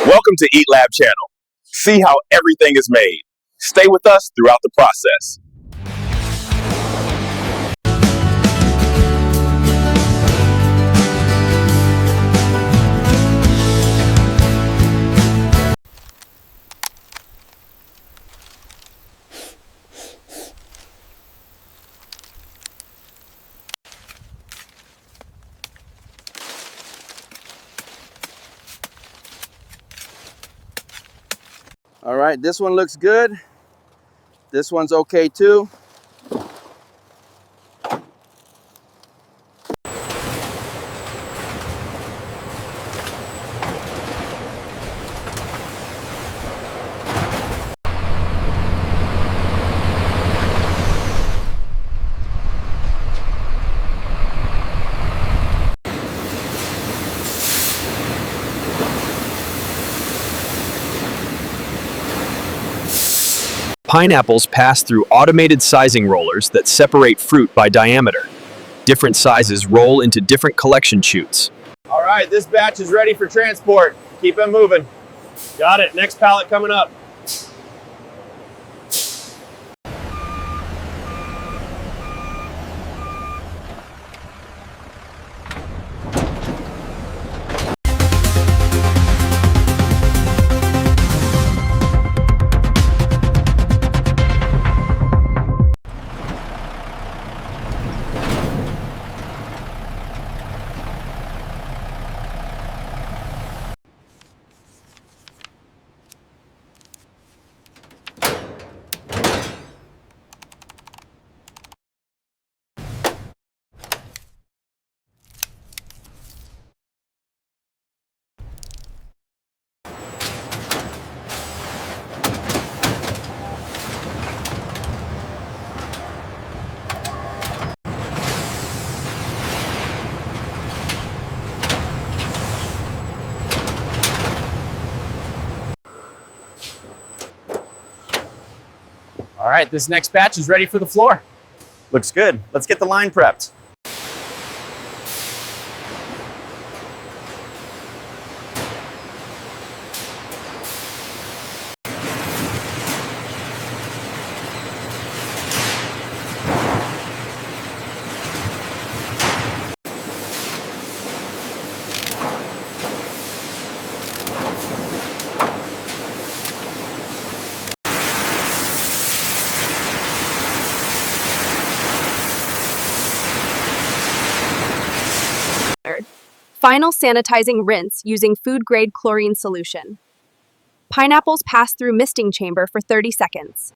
Welcome to EATLAB channel. See how everything is made. Stay with us throughout the process. All right, this one looks good. This one's okay too. Pineapples pass through automated sizing rollers that separate fruit by diameter. Different sizes roll into different collection chutes. All right, this batch is ready for transport. Keep it moving. Got it. Next pallet coming up. All right, this next batch is ready for the floor. Looks good. Let's get the line prepped. Final sanitizing rinse using food-grade chlorine solution. Pineapples pass through misting chamber for 30 seconds.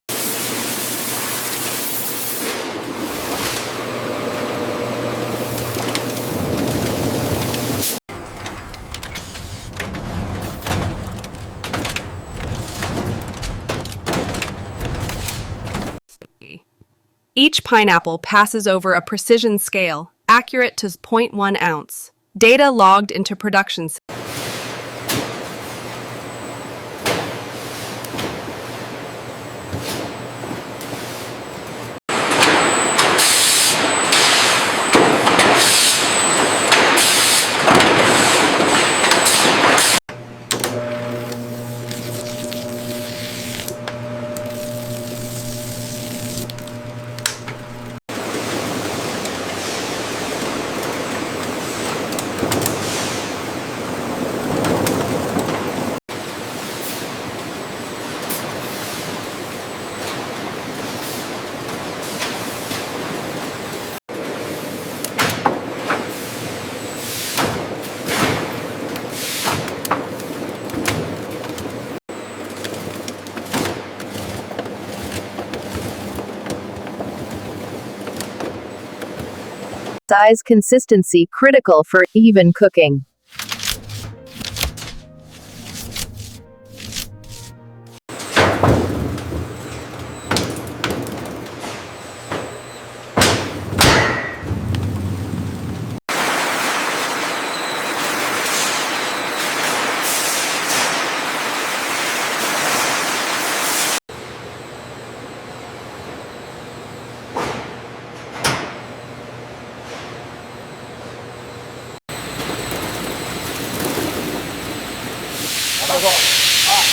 Each pineapple passes over a precision scale, accurate to 0.1 ounce. Data logged into production. Size consistency critical for even cooking. Careful. Ah.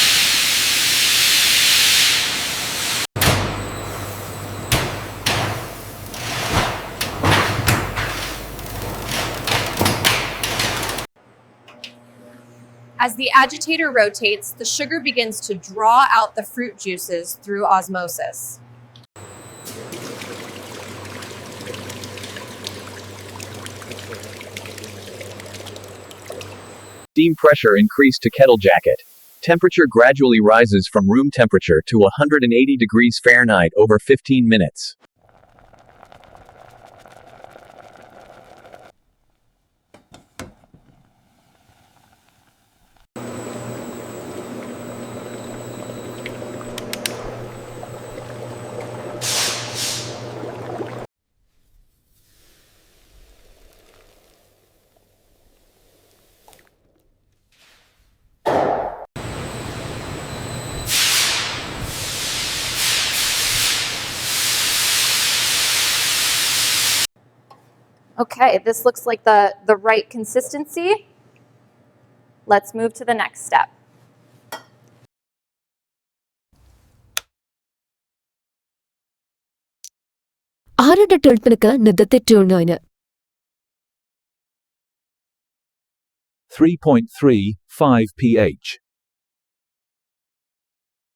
As the agitator rotates, the sugar begins to draw out the fruit juices through osmosis. Steam pressure increased to kettle jacket. Temperature gradually rises from room temperature to 180 degrees Fahrenheit over 15 minutes. Okay, this looks like the right consistency. Let's move to the next step. ആരുടെ ടേൾപ്പിനക്ക് നിദത്തെ ടേണോയിന് 3.35 pH.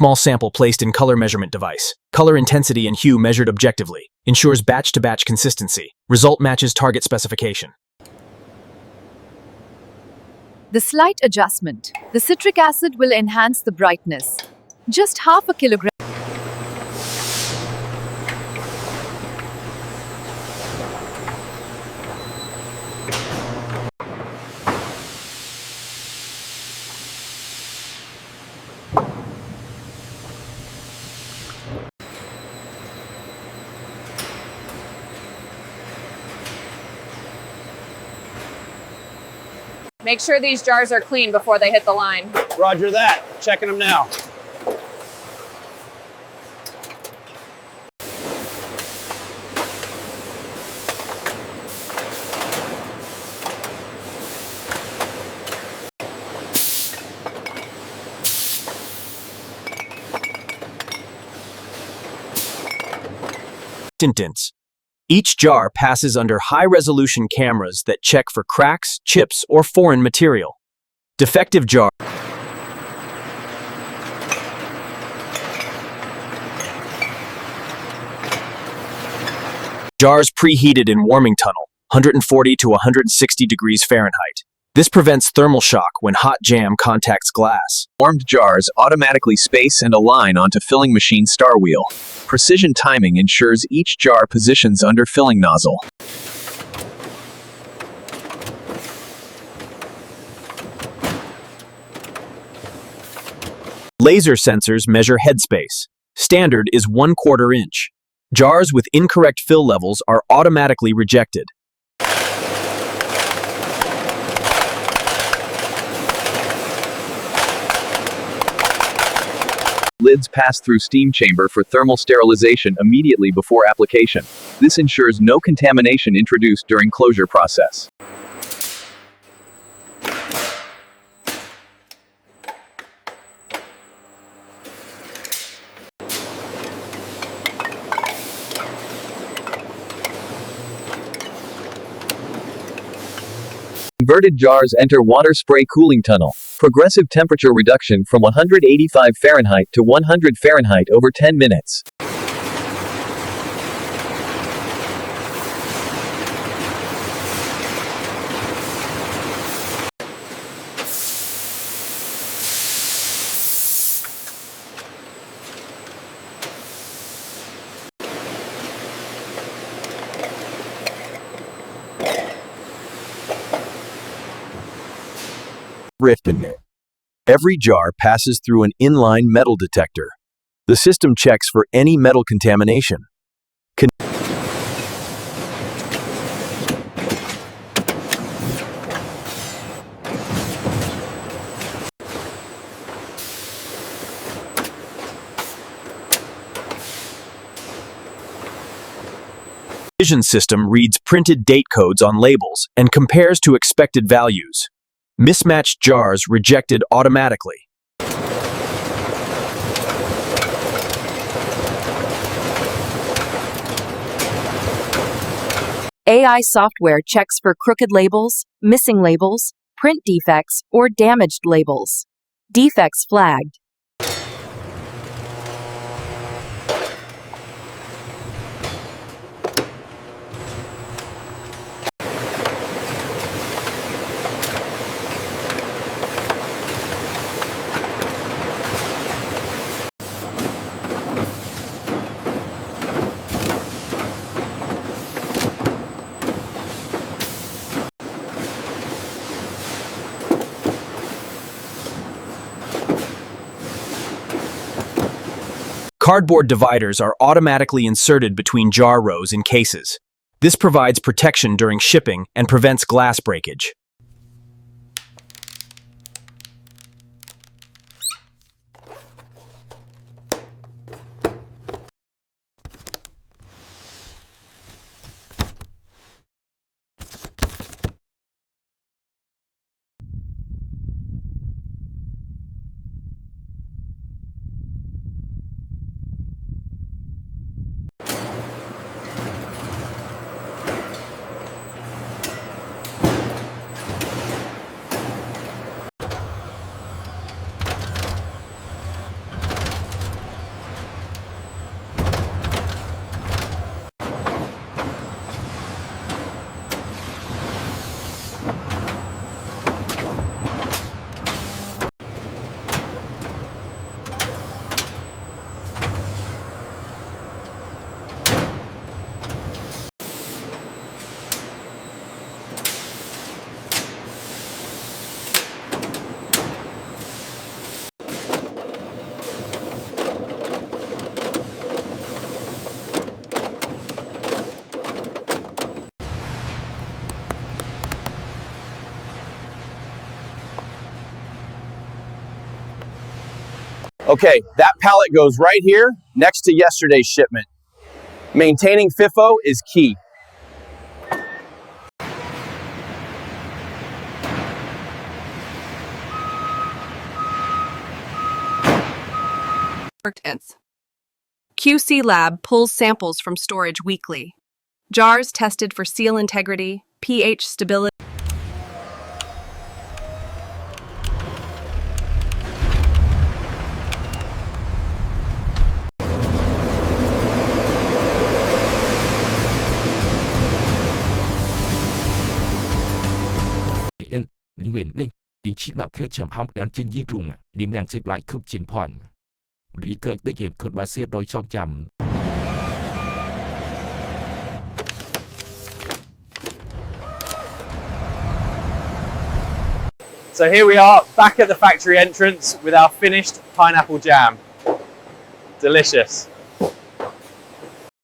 Small sample placed in color measurement device. Color intensity and hue measured objectively. Ensures batch-to-batch consistency. Result matches target specification. The slight adjustment. The citric acid will enhance the brightness. Just half a kilogram. Make sure these jars are clean before they hit the line. Roger that. Checking them now. Instance. Each jar passes under high-resolution cameras that check for cracks, chips, or foreign material. Defective jar. Jars preheated in warming tunnel, 140 to 160 degrees Fahrenheit. This prevents thermal shock when hot jam contacts glass. Warmed jars automatically space and align onto filling machine star wheel. Precision timing ensures each jar positions under filling nozzle. Laser sensors measure headspace. Standard is 1/4 inch. Jars with incorrect fill levels are automatically rejected. Lids pass through steam chamber for thermal sterilization immediately before application. This ensures no contamination introduced during closure process. Converted jars enter water spray cooling tunnel. Progressive temperature reduction from 185 Fahrenheit to 100 Fahrenheit over 10 minutes. Riften. Every jar passes through an inline metal detector. The system checks for any metal contamination. Vision system reads printed date codes on labels and compares to expected values. Mismatched jars rejected automatically. AI software checks for crooked labels, missing labels, print defects, or damaged labels. Defects flagged. Cardboard dividers are automatically inserted between jar rows in cases. This provides protection during shipping and prevents glass breakage. Okay, that pallet goes right here next to yesterday's shipment. Maintaining FIFO is key. QC lab pulls samples from storage weekly. Jars tested for seal integrity, pH stability. Nguyện linh, ý chí bảo khơi chậm hóng đàn trên di rùng, điểm nàng xếp lại khúc chiến phòn. Lý cơ tích hiệp khớt bà xếp đôi trong chậm. So here we are, back at the factory entrance with our finished pineapple jam. Delicious.